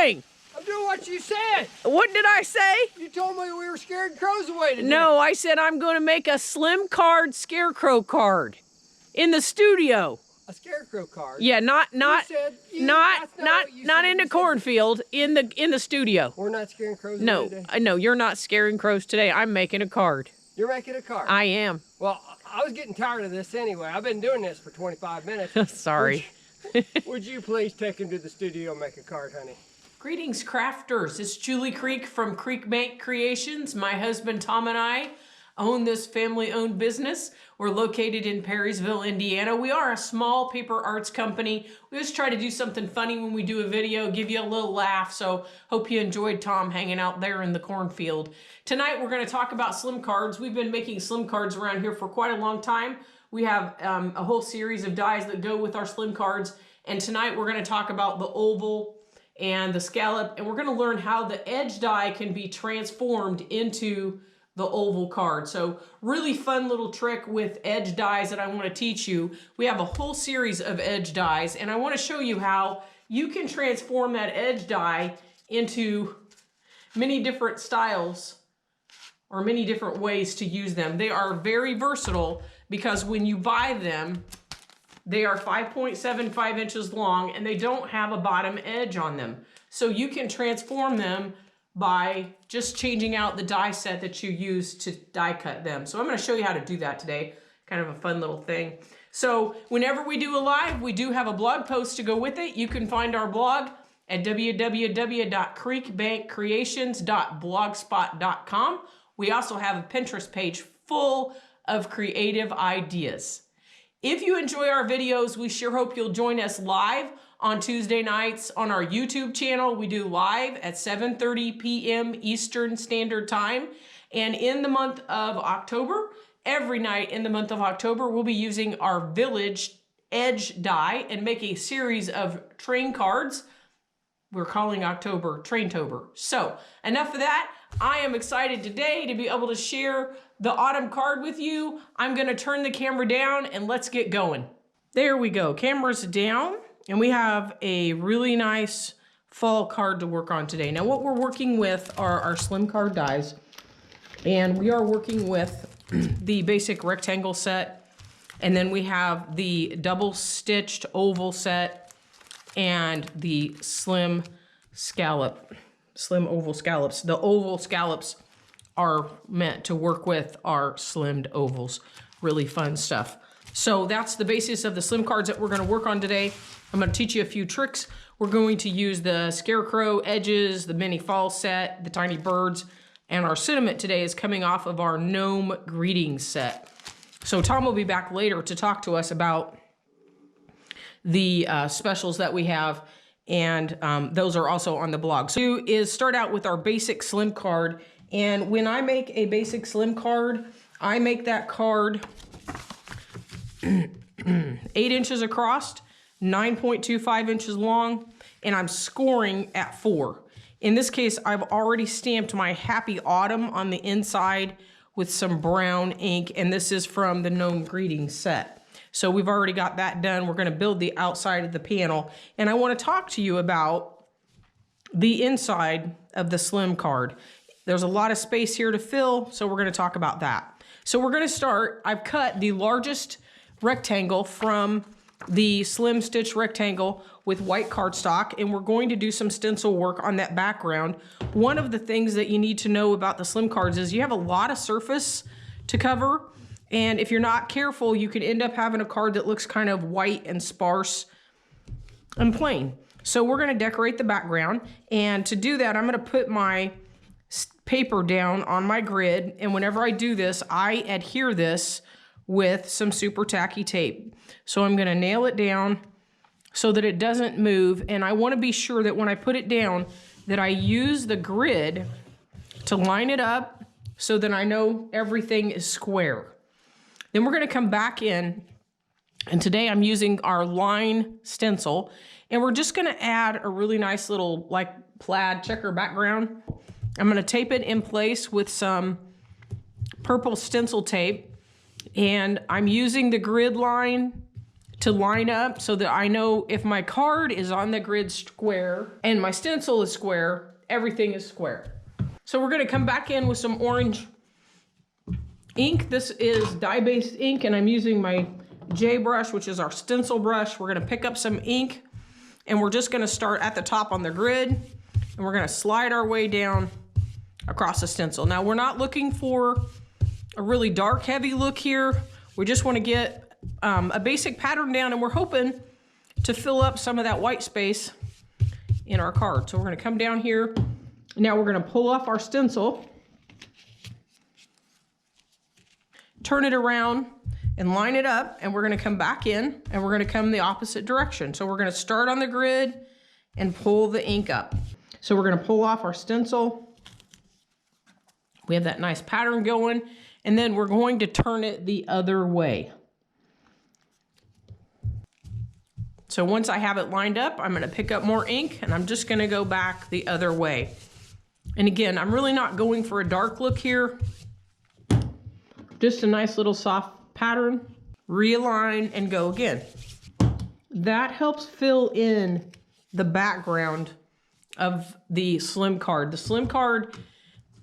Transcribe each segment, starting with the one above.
doing? I'm doing what you said. What did I say? You told me we were scaring crows away today. No, I said I'm going to make a slim card scarecrow card in the studio. A scarecrow card? Yeah, not in the cornfield, in the studio. We're not scaring crows away today? No, you're not scaring crows today. I'm making a card. You're making a card? I am. Well, I was getting tired of this anyway. I've been doing this for 25 minutes. Sorry. Would you please take him to the studio and make a card, honey? Greetings, crafters. It's Julie Creek from Creek Bank Creations. My husband Tom and I own this family-owned business. We're located in Perrysville, Indiana. We are a small paper arts company. We just try to do something funny when we do a video, give you a little laugh. So hope you enjoyed Tom hanging out there in the cornfield. Tonight we're going to talk about slim cards. We've been making slim cards around here for quite a long time. We have a whole series of dies that go with our slim cards. And tonight we're going to talk about the oval and the scallop. And we're going to learn how the edge die can be transformed into the oval card. So really fun little trick with edge dies that I want to teach you. We have a whole series of edge dies, and I want to show you how you can transform that edge die into many different styles or many different ways to use them. They are very versatile because when you buy them, they are 5.75 inches long and they don't have a bottom edge on them. So you can transform them by just changing out the die set that you use to die cut them. So I'm going to show you how to do that today. Kind of a fun little thing. So whenever we do a live, we do have a blog post to go with it. You can find our blog at www.creekbankcreations.blogspot.com. We also have a Pinterest page full of creative ideas. If you enjoy our videos, we sure hope you'll join us live on Tuesday nights on our YouTube channel. We do live at 7:30 p.m. Eastern Standard Time. And in the month of October, every night in the month of October, we'll be using our village edge die and make a series of train cards. We're calling October Traintober. So enough of that. I am excited today to be able to share the autumn card with you. I'm going to turn the camera down and let's get going. There we go. Camera's down. And we have a really nice fall card to work on today. Now what we're working with are our slim card dies. And we are working with the basic rectangle set. And then we have the double stitched oval set and the slim oval scallops. The oval scallops are meant to work with our slimmed ovals. Really fun stuff. So that's the basis of the slim cards that we're going to work on today. I'm going to teach you a few tricks. We're going to use the scarecrow edges, the mini fall set, the tiny birds, and our sentiment today is coming off of our Gnome greetings set. So Tom will be back later to talk to us about the specials that we have, and those are also on the blog. So is start out with our basic slim card, and when I make a basic slim card, I make that card 8 inches across, 9.25 inches long, and I'm scoring at 4. In this case, I've already stamped my Happy Autumn on the inside with some brown ink, and this is from the Gnome Greetings set. So we've already got that done. We're going to build the outside of the panel, and I want to talk to you about the inside of the slim card. There's a lot of space here to fill, so we're going to talk about that. So we're going to start. I've cut the largest rectangle from the slim stitch rectangle with white cardstock, and we're going to do some stencil work on that background. One of the things that you need to know about the slim cards is you have a lot of surface to cover, and if you're not careful, you could end up having a card that looks kind of white and sparse and plain. So we're going to decorate the background, and to do that, I'm going to put my paper down on my grid, and whenever I do this, I adhere this with some super tacky tape. So I'm going to nail it down so that it doesn't move, and I want to be sure that when I put it down that I use the grid to line it up so that I know everything is square. Then we're going to come back in, and today I'm using our line stencil, and we're just going to add a really nice little like plaid checker background. I'm going to tape it in place with some purple stencil tape, and I'm using the grid line to line up so that I know if my card is on the grid square and my stencil is square, everything is square. So we're gonna come back in with some orange ink. This is dye-based ink, and I'm using my J brush, which is our stencil brush. We're gonna pick up some ink, and we're just gonna start at the top on the grid, and we're gonna slide our way down across the stencil. Now, we're not looking for a really dark, heavy look here. We just wanna get a basic pattern down, and we're hoping to fill up some of that white space in our card. So we're gonna come down here. Now we're gonna pull off our stencil, turn it around and line it up, and we're gonna come back in and we're gonna come the opposite direction. So we're gonna start on the grid and pull the ink up. So we're gonna pull off our stencil. We have that nice pattern going, and then we're going to turn it the other way. So once I have it lined up, I'm gonna pick up more ink, and I'm just gonna go back the other way. And again, I'm really not going for a dark look here. Just a nice little soft pattern. Realign and go again. That helps fill in the background of the slim card. The slim card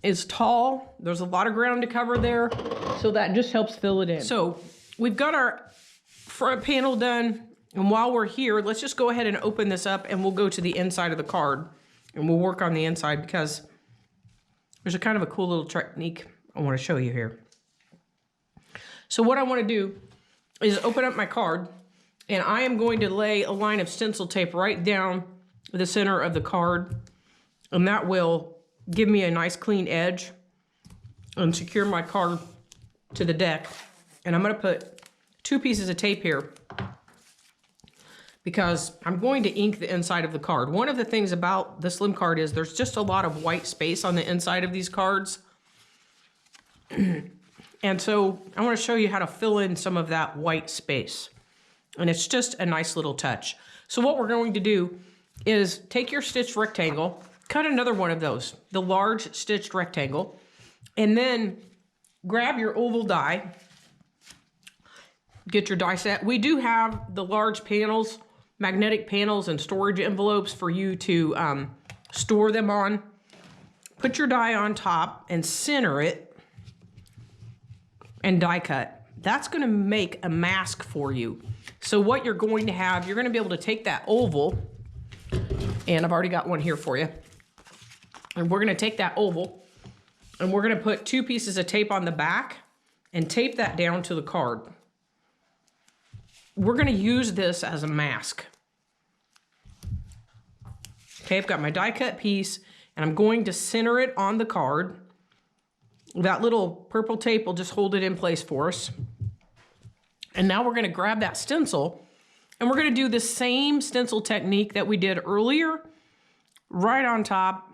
is tall. There's a lot of ground to cover there, so that just helps fill it in. So we've got our front panel done, and while we're here, let's just go ahead and open this up, and we'll go to the inside of the card, and we'll work on the inside because there's a kind of a cool little technique I want to show you here. So what I want to do is open up my card, and I am going to lay a line of stencil tape right down the center of the card, and that will give me a nice clean edge and secure my card to the deck. And I'm going to put 2 pieces of tape here because I'm going to ink the inside of the card. One of the things about the slim card is there's just a lot of white space on the inside of these cards. And so I want to show you how to fill in some of that white space. And it's just a nice little touch. So what we're going to do is take your stitched rectangle, cut another one of those, the large stitched rectangle, and then grab your oval die, get your die set. We do have the large panels, magnetic panels and storage envelopes for you to store them on. Put your die on top and center it and die cut. That's gonna make a mask for you. So what you're going to have, you're gonna be able to take that oval, and I've already got one here for you. And we're gonna take that oval, and we're gonna put 2 pieces of tape on the back and tape that down to the card. We're gonna use this as a mask. Okay, I've got my die cut piece, and I'm going to center it on the card. That little purple tape will just hold it in place for us. And now we're gonna grab that stencil, and we're gonna do the same stencil technique that we did earlier, right on top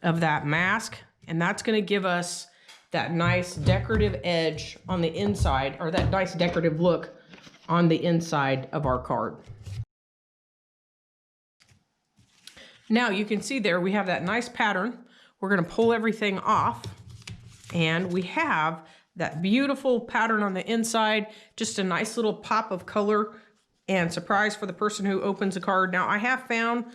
of that mask. And that's gonna give us that nice decorative edge on the inside, or that nice decorative look on the inside of our card. Now you can see there, we have that nice pattern. We're gonna pull everything off, and we have that beautiful pattern on the inside, just a nice little pop of color and surprise for the person who opens the card. Now I have found,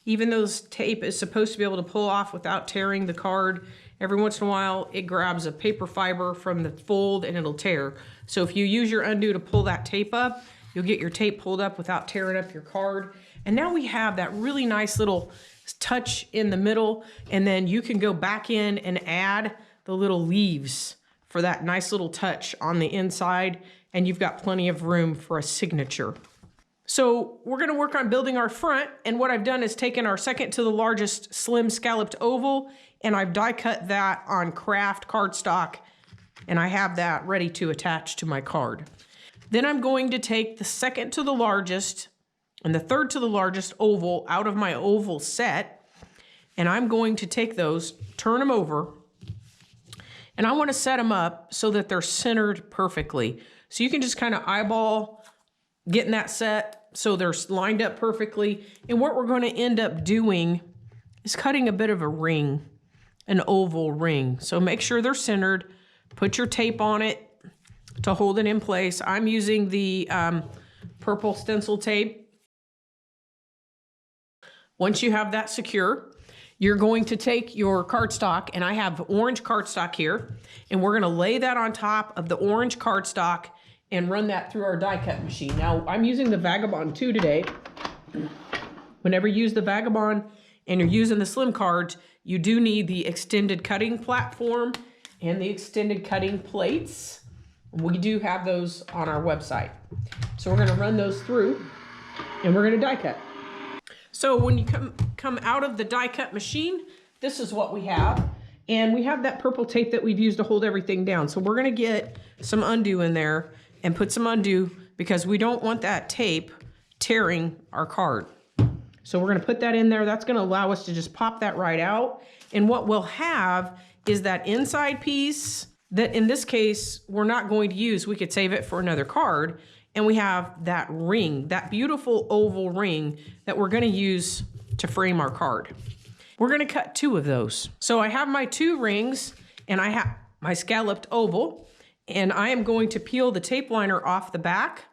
even though this tape is supposed to be able to pull off without tearing the card, every once in a while it grabs a paper fiber from the fold and it'll tear. So if you use your undo to pull that tape up, you'll get your tape pulled up without tearing up your card. And now we have that really nice little touch in the middle, and then you can go back in and add the little leaves for that nice little touch on the inside, and you've got plenty of room for a signature. So we're gonna work on building our front, and what I've done is taken our second to the largest slim scalloped oval, and I've die cut that on craft cardstock, and I have that ready to attach to my card. Then I'm going to take the second to the largest and the third to the largest oval out of my oval set, and I'm going to take those, turn them over, and I want to set them up so that they're centered perfectly. So you can just kind of eyeball getting that set so they're lined up perfectly. And what we're going to end up doing is cutting a bit of a ring, an oval ring. So make sure they're centered. Put your tape on it to hold it in place. I'm using the purple stencil tape. Once you have that secure, you're going to take your cardstock, and I have orange cardstock here, and we're gonna lay that on top of the orange cardstock and run that through our die cut machine. Now, I'm using the Vagabond 2 today. Whenever you use the Vagabond and you're using the slim cards, you do need the extended cutting platform and the extended cutting plates. We do have those on our website. So we're gonna run those through and we're gonna die cut. So when you come out of the die cut machine, this is what we have. And we have that purple tape that we've used to hold everything down. So we're gonna get some undo in there and put some undo because we don't want that tape tearing our card. So we're gonna put that in there. That's gonna allow us to just pop that right out. And what we'll have is that inside piece that in this case, we're not going to use. We could save it for another card. And we have that ring, that beautiful oval ring that we're gonna use to frame our card. We're gonna cut 2 of those. So I have my 2 rings and I have my scalloped oval, and I am going to peel the tape liner off the back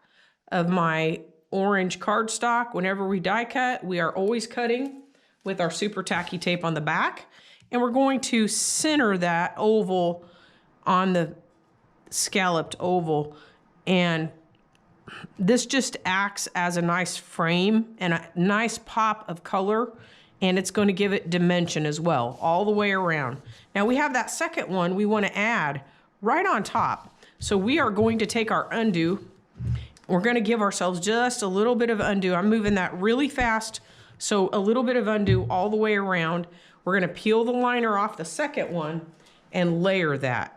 of my orange cardstock. Whenever we die cut, we are always cutting with our super tacky tape on the back, and we're going to center that oval on the scalloped oval, and this just acts as a nice frame and a nice pop of color, and it's going to give it dimension as well, all the way around. Now we have that second one we want to add right on top. So we are going to take our undo. We're going to give ourselves just a little bit of undo. I'm moving that really fast, so a little bit of undo all the way around. We're going to peel the liner off the second one and layer that.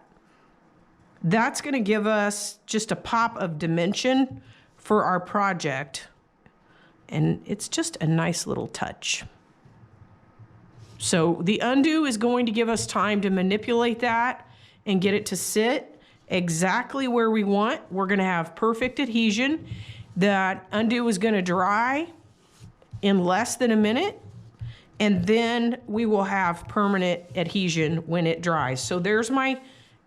That's going to give us just a pop of dimension for our project. And it's just a nice little touch. So the undo is going to give us time to manipulate that and get it to sit exactly where we want. We're going to have perfect adhesion. That undo is going to dry in less than a minute. And then we will have permanent adhesion when it dries. So there's my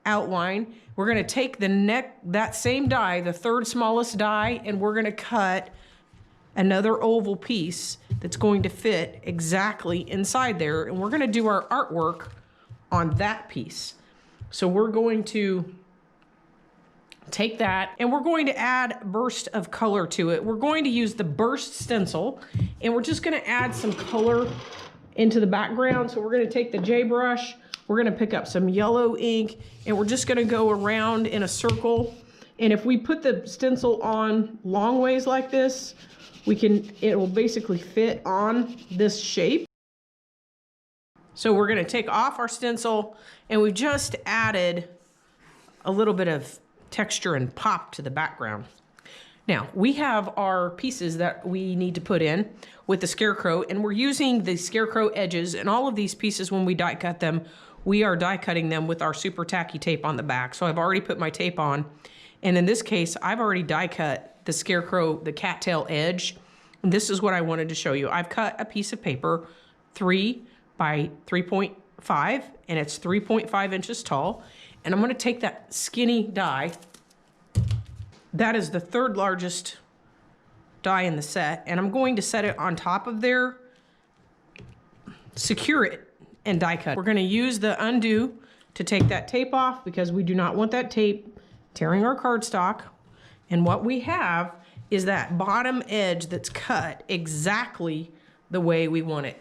outline. We're gonna take that same die, the third smallest die, and we're gonna cut another oval piece that's going to fit exactly inside there. And we're gonna do our artwork on that piece. So we're going to take that and we're going to add burst of color to it. We're going to use the burst stencil, and we're just gonna add some color into the background. So we're gonna take the J brush, we're gonna pick up some yellow ink, and we're just gonna go around in a circle. And if we put the stencil on long ways like this, it will basically fit on this shape. So we're gonna take off our stencil, and we've just added a little bit of texture and pop to the background. Now, we have our pieces that we need to put in with the scarecrow, and we're using the scarecrow edges, and all of these pieces, when we die cut them, we are die cutting them with our super tacky tape on the back. So I've already put my tape on, and in this case, I've already die cut the scarecrow, the cattail edge, and this is what I wanted to show you. I've cut a piece of paper 3 by 3.5, and it's 3.5 inches tall, and I'm gonna take that skinny die. That is the 3rd largest die in the set, and I'm going to set it on top of there, secure it, and die cut. We're gonna use the undo to take that tape off because we do not want that tape tearing our cardstock. And what we have is that bottom edge that's cut exactly the way we want it.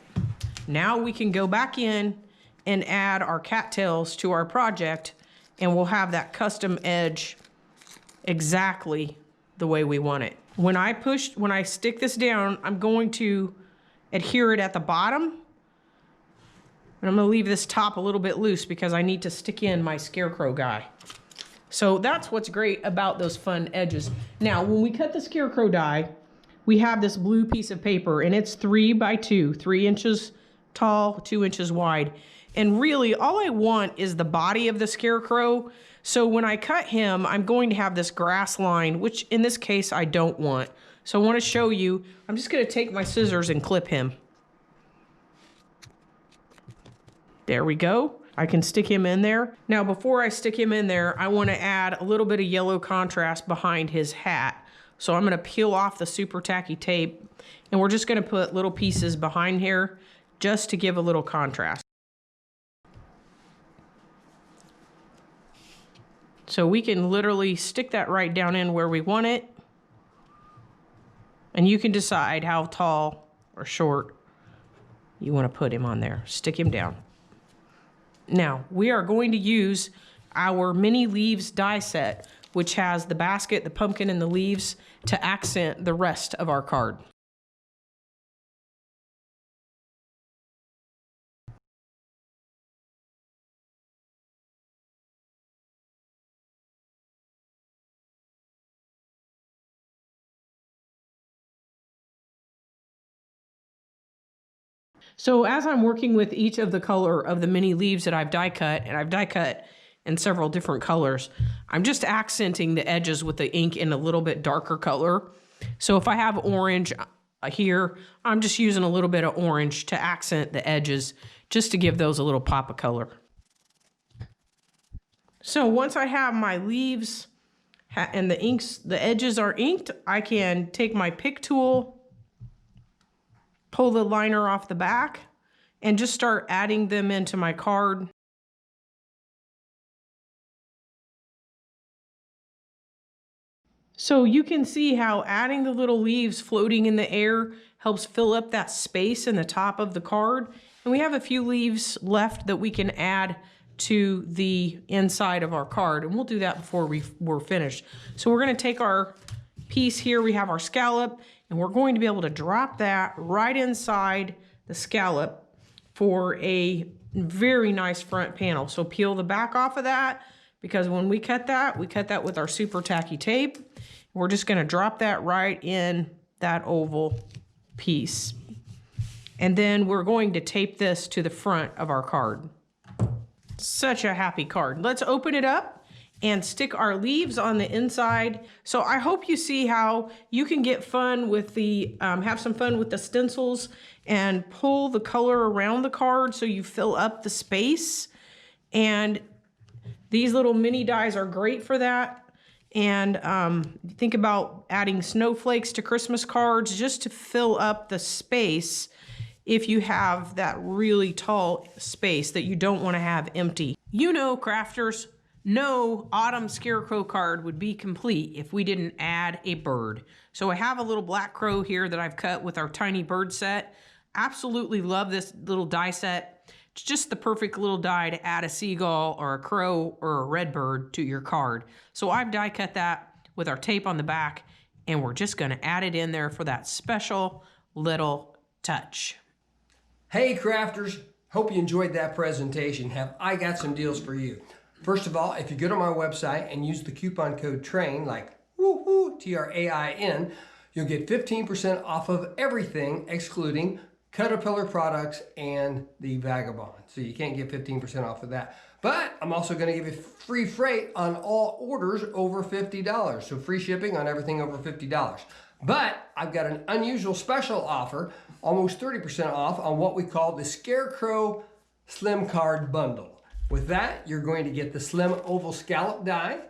Now we can go back in and add our cattails to our project, and we'll have that custom edge exactly the way we want it. When I stick this down, I'm going to adhere it at the bottom, and I'm gonna leave this top a little bit loose because I need to stick in my scarecrow guy. So that's what's great about those fun edges. Now, when we cut the scarecrow die, we have this blue piece of paper, and it's 3 by 2, 3 inches tall, 2 inches wide. And really, all I want is the body of the scarecrow. So when I cut him, I'm going to have this grass line, which in this case, I don't want. So I want to show you, I'm just gonna take my scissors and clip him. There we go. I can stick him in there. Now, before I stick him in there, I want to add a little bit of yellow contrast behind his hat. So I'm gonna peel off the super tacky tape, and we're just gonna put little pieces behind here just to give a little contrast. So we can literally stick that right down in where we want it. And you can decide how tall or short you want to put him on there. Stick him down. Now, we are going to use our mini leaves die set, which has the basket, the pumpkin, and the leaves to accent the rest of our card. So as I'm working with each of the color of the mini leaves that I've die cut, and I've die cut in several different colors, I'm just accenting the edges with the ink in a little bit darker color. So if I have orange here, I'm just using a little bit of orange to accent the edges, just to give those a little pop of color. So once I have my leaves and the edges are inked, I can take my pick tool, pull the liner off the back, and just start adding them into my card. So you can see how adding the little leaves floating in the air helps fill up that space in the top of the card. And we have a few leaves left that we can add to the inside of our card, and we'll do that before we're finished. So we're gonna take our piece here, we have our scallop, and we're going to be able to drop that right inside the scallop for a very nice front panel. So peel the back off of that, because when we cut that with our super tacky tape. We're just gonna drop that right in that oval piece. And then we're going to tape this to the front of our card. Such a happy card. Let's open it up and stick our leaves on the inside. So I hope you see how you can get fun with the, have some fun with the stencils and pull the color around the card so you fill up the space. And these little mini dies are great for that. And think about adding snowflakes to Christmas cards just to fill up the space if you have that really tall space that you don't want to have empty. You know, crafters, no autumn scarecrow card would be complete if we didn't add a bird. So I have a little black crow here that I've cut with our tiny bird set. Absolutely love this little die set. It's just the perfect little die to add a seagull or a crow or a red bird to your card. So I've die cut that with our tape on the back, and we're just gonna add it in there for that special little touch. Hey crafters, hope you enjoyed that presentation. I got some deals for you. First of all, if you go to my website and use the coupon code TRAIN, like woohoo, TRAIN, you'll get 15% off of everything excluding Caterpillar products and the Vagabond. So you can't get 15% off of that. But I'm also going to give you free freight on all orders over $50. So free shipping on everything over $50. But I've got an unusual special offer, almost 30% off on what we call the Scarecrow Slim Card Bundle. With that, you're going to get the Slim Oval Scallop die.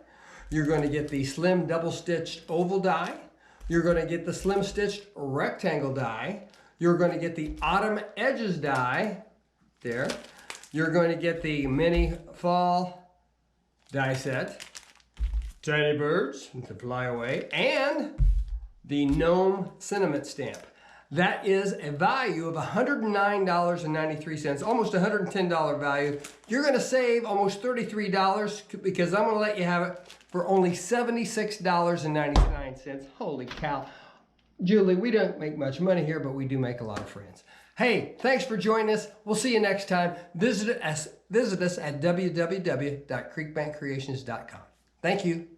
You're going to get the Slim Double Stitched Oval die. You're going to get the Slim Stitched Rectangle die. You're going to get the Autumn Edges die there. You're going to get the Mini Fall die set, Tiny Birds to fly away, and the Gnome Sentiment Stamp. That is a value of $109.93, almost $110 value. You're going to save almost $33 because I'm going to let you have it for only $76.99. Holy cow. Julie, we don't make much money here, but we do make a lot of friends. Hey, thanks for joining us. We'll see you next time. Visit us at www.creekbankcreations.com. Thank you.